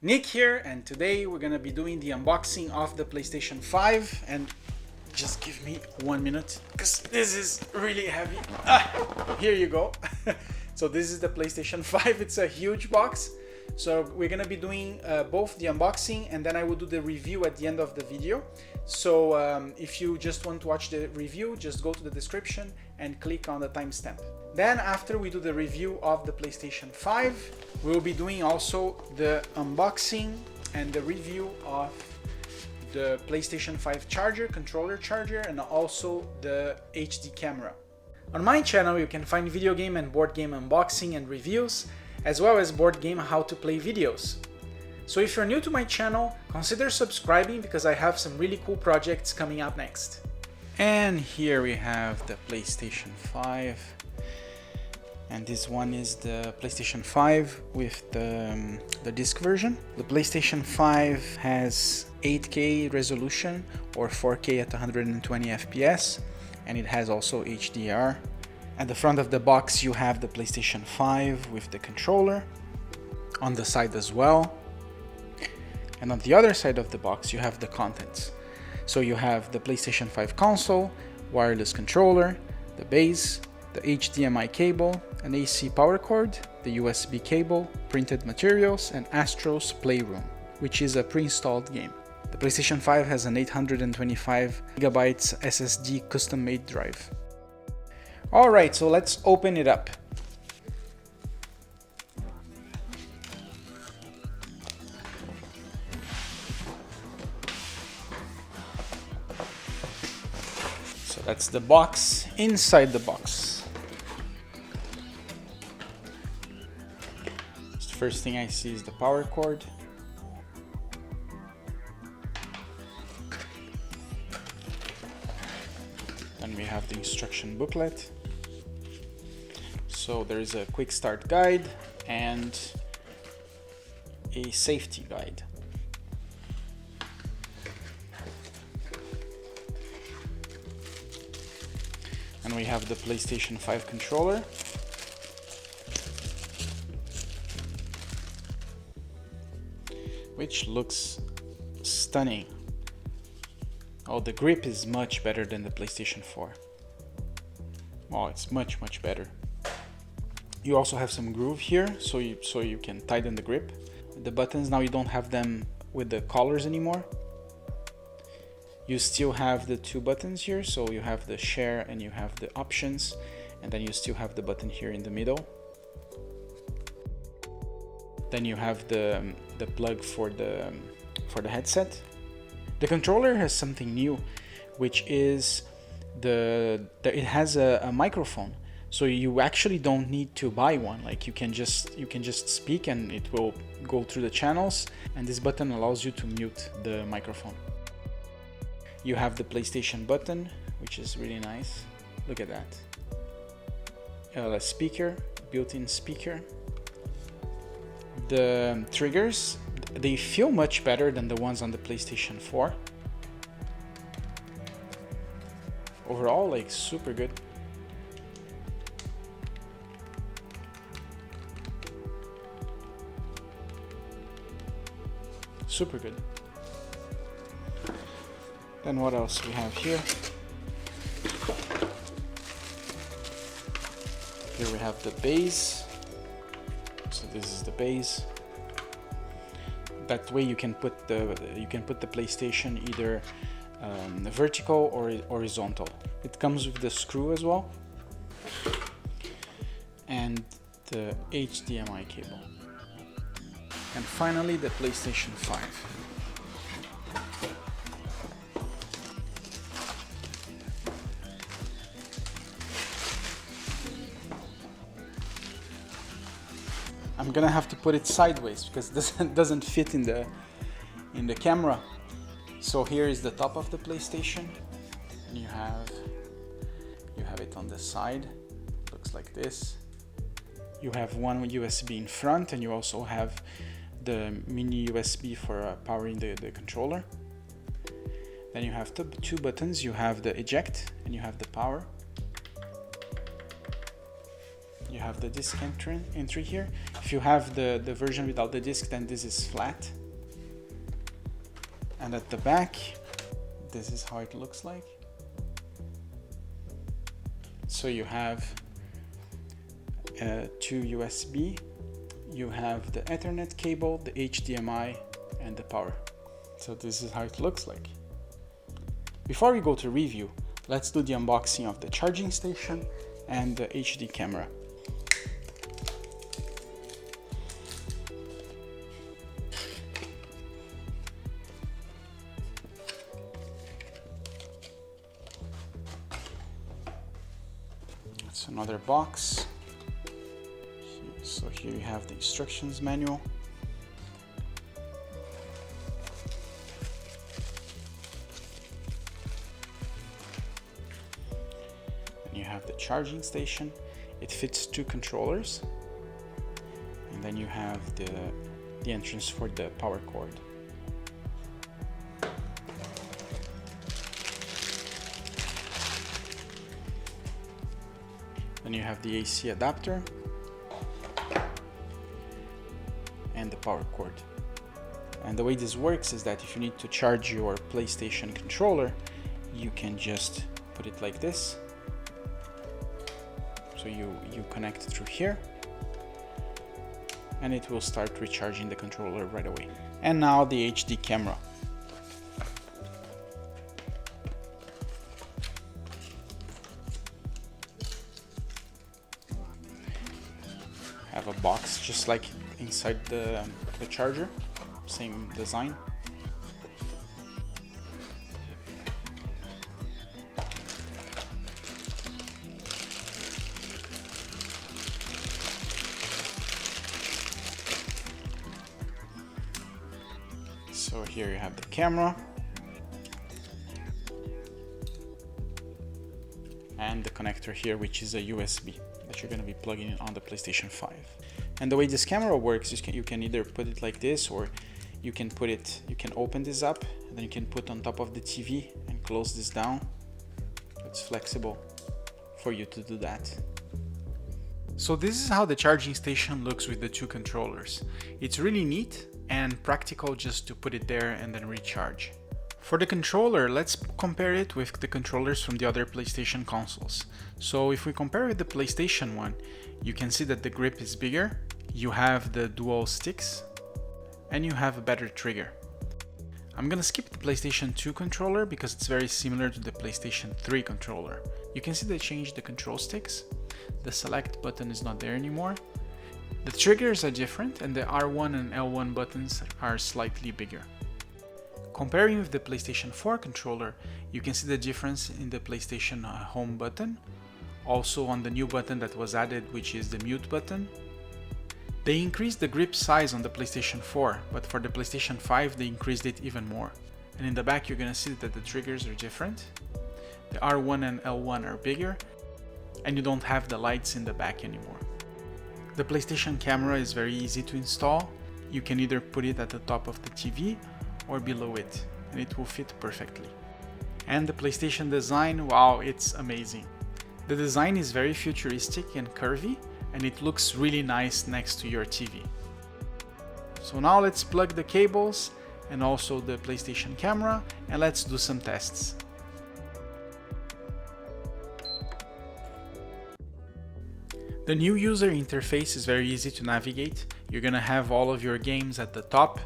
Nick here, and today we're gonna be doing the unboxing of the PlayStation 5, and just give me 1 minute because this is really heavy. Here you go. So this is the PlayStation 5. It's a huge box, so we're gonna be doing both the unboxing and then I will do the review at the end of the video. So if you just want to watch the review, just go to the description and click on the timestamp. Then after we do the review of the PlayStation 5, we'll be doing also the unboxing and the review of the PlayStation 5 charger, controller charger, and also the HD camera. On my channel you can find video game and board game unboxing and reviews, as well as board game how to play videos. So if you're new to my channel, consider subscribing because I have some really cool projects coming up next. And here we have the PlayStation 5. And this one is the PlayStation 5 with the disc version. The PlayStation 5 has 8K resolution or 4K at 120 FPS, and it has also HDR. At the front of the box you have the PlayStation 5 with the controller, on the side as well. And on the other side of the box you have the contents. So you have the PlayStation 5 console, wireless controller, the base, the HDMI cable, an AC power cord, the USB cable, printed materials, and Astro's Playroom, which is a pre-installed game. The PlayStation 5 has an 825 GB SSD custom-made drive. Alright, so let's open it up. So that's the box inside the box. First thing I see is the power cord. Then we have the instruction booklet. So there is a quick start guide and a safety guide. And we have the PlayStation 5 controller. Which looks stunning. Oh, the grip is much better than the PlayStation 4. Oh, it's much better. You also have some groove here, so you can tighten the grip. The buttons, now you don't have them with the collars anymore. You still have the two buttons here, so you have the share and you have the options, and then you still have the button here in the middle. Then you have the plug for the headset. The controller has something new, which is it has a microphone, so you actually don't need to buy one. Like you can just speak and it will go through the channels, and this button allows you to mute the microphone. You have the PlayStation button, which is really nice. Look at that. A speaker, built-in speaker. The triggers, they feel much better than the ones on the PlayStation 4. Overall, like, super good. Super good. Then what else we have here? Here we have the base. So this is the base. That way you can put the PlayStation either vertical or horizontal. It comes with the screw as well, and the HDMI cable. And finally the PlayStation 5. I'm gonna have to put it sideways because this doesn't fit in the camera. So here is the top of the PlayStation, and you have it on the side. Looks like this. You have one USB in front, and you also have the mini USB for powering the controller. Then you have two buttons. You have the eject and you have the power. You have the disc entry here. If you have the version without the disc, then this is flat. And at the back, this is how it looks like. So you have 2 USB, you have the Ethernet cable, the HDMI, and the power. So this is how it looks like. Before we go to review, let's do the unboxing of the charging station and the HD camera. It's another box. So here you have the instructions manual. And you have the charging station. It fits 2 controllers. And then you have the entrance for the power cord. Then you have the AC adapter and the power cord. And the way this works is that if you need to charge your PlayStation controller, you can just put it like this. So you connect through here and it will start recharging the controller right away. And now the HD camera. Have a box just like inside the charger, same design. So here you have the camera and the connector here, which is a USB that you're going to be plugging in on the PlayStation 5. And the way this camera works is you can either put it like this, or you can open this up and then you can put on top of the TV and close this down. It's flexible for you to do that. So this is how the charging station looks with the 2 controllers. It's really neat and practical just to put it there and then recharge. For the controller, let's compare it with the controllers from the other PlayStation consoles. So if we compare with the PlayStation one, you can see that the grip is bigger, you have the dual sticks, and you have a better trigger. I'm gonna skip the PlayStation 2 controller because it's very similar to the PlayStation 3 controller. You can see they changed the control sticks. The select button is not there anymore. The triggers are different and the R1 and L1 buttons are slightly bigger. Comparing with the PlayStation 4 controller, you can see the difference in the PlayStation home button, also on the new button that was added, which is the mute button. They increased the grip size on the PlayStation 4, but for the PlayStation 5 they increased it even more. And in the back you're gonna see that the triggers are different. The R1 and L1 are bigger, and you don't have the lights in the back anymore. The PlayStation camera is very easy to install. You can either put it at the top of the TV or below it, and it will fit perfectly. And the PlayStation design, wow, it's amazing. The design is very futuristic and curvy, and it looks really nice next to your TV. So now let's plug the cables and also the PlayStation camera, and let's do some tests. The new user interface is very easy to navigate. You're gonna have all of your games at the top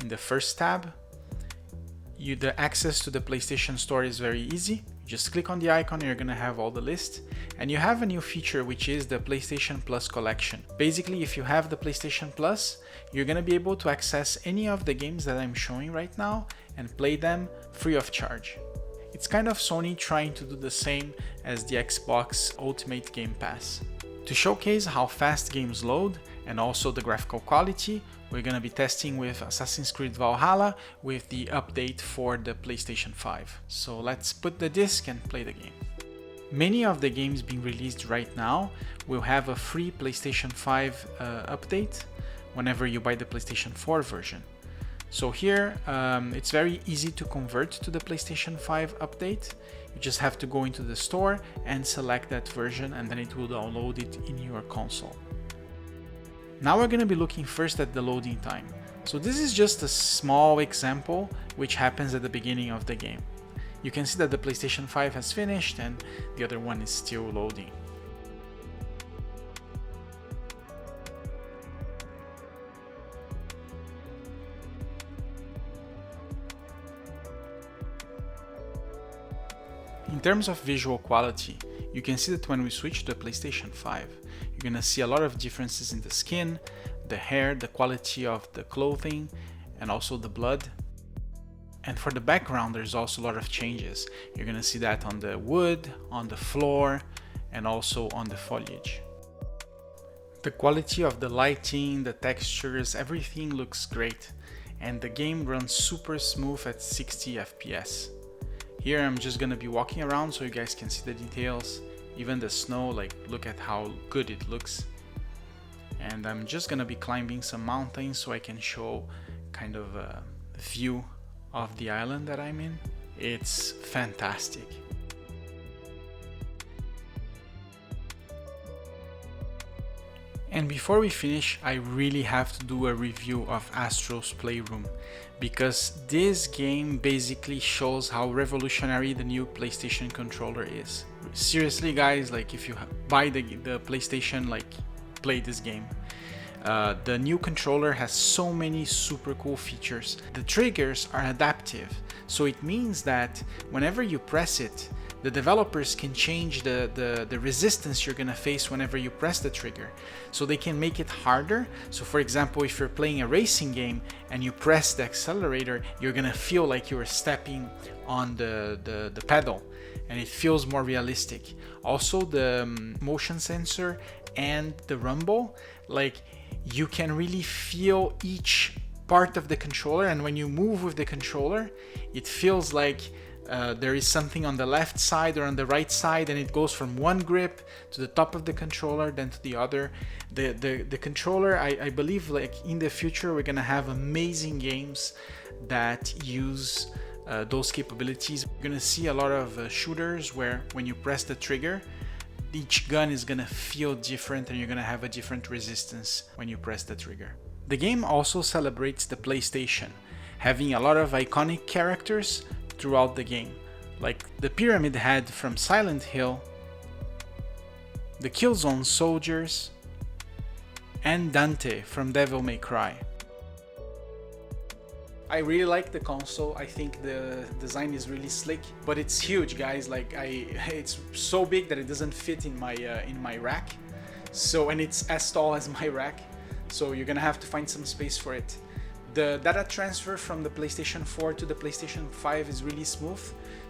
in the first tab. The access to the PlayStation Store is very easy. You just click on the icon and you're gonna have all the list. And you have a new feature, which is the PlayStation Plus collection. Basically, if you have the PlayStation Plus, you're gonna be able to access any of the games that I'm showing right now and play them free of charge. It's kind of Sony trying to do the same as the Xbox Ultimate Game Pass. To showcase how fast games load and also the graphical quality, we're gonna be testing with Assassin's Creed Valhalla with the update for the PlayStation 5. So let's put the disc and play the game. Many of the games being released right now will have a free PlayStation 5 update whenever you buy the PlayStation 4 version. So here, it's very easy to convert to the PlayStation 5 update. You just have to go into the store and select that version, and then it will download it in your console. Now we're going to be looking first at the loading time. So this is just a small example which happens at the beginning of the game. You can see that the PlayStation 5 has finished and the other one is still loading. In terms of visual quality, you can see that when we switch to the PlayStation 5, you're gonna see a lot of differences in the skin, the hair, the quality of the clothing, and also the blood. And for the background, there's also a lot of changes. You're gonna see that on the wood, on the floor, and also on the foliage. The quality of the lighting, the textures, everything looks great. And the game runs super smooth at 60 FPS. Here I'm just gonna be walking around so you guys can see the details. Even the snow, like, look at how good it looks. And I'm just gonna be climbing some mountains so I can show kind of a view of the island that I'm in. It's fantastic. And before we finish, I really have to do a review of Astro's Playroom, because this game basically shows how revolutionary the new PlayStation controller is. Seriously guys, like, if you buy the PlayStation, like, play this game. The new controller has so many super cool features. The triggers are adaptive, so it means that whenever you press it, the developers can change the resistance you're gonna face whenever you press the trigger. So they can make it harder. So for example, if you're playing a racing game and you press the accelerator, you're gonna feel like you're stepping on the pedal, and it feels more realistic. Also, the motion sensor and the rumble, like, you can really feel each part of the controller, and when you move with the controller, it feels like there is something on the left side or on the right side, and it goes from one grip to the top of the controller, then to the other. The controller, I believe, like, in the future we're gonna have amazing games that use those capabilities. We're gonna see a lot of shooters where when you press the trigger, each gun is gonna feel different and you're gonna have a different resistance when you press the trigger. The game also celebrates the PlayStation, having a lot of iconic characters throughout the game, like the Pyramid Head from Silent Hill, the Killzone soldiers, and Dante from Devil May Cry. I really like the console. I think the design is really slick, but it's huge, guys. Like, it's so big that it doesn't fit in my rack. So, and it's as tall as my rack. So you're gonna have to find some space for it. The data transfer from the PlayStation 4 to the PlayStation 5 is really smooth,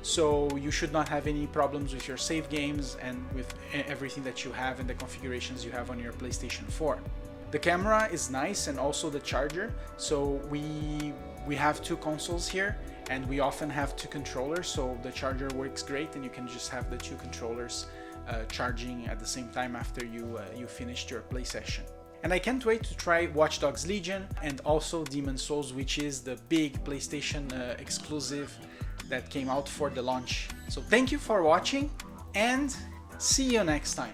so you should not have any problems with your save games and with everything that you have and the configurations you have on your PlayStation 4. The camera is nice, and also the charger. So we have two consoles here, and we often have two controllers, so the charger works great, and you can just have the two controllers charging at the same time after you finished your play session. And I can't wait to try Watch Dogs Legion and also Demon's Souls, which is the big PlayStation exclusive that came out for the launch. So thank you for watching, and see you next time.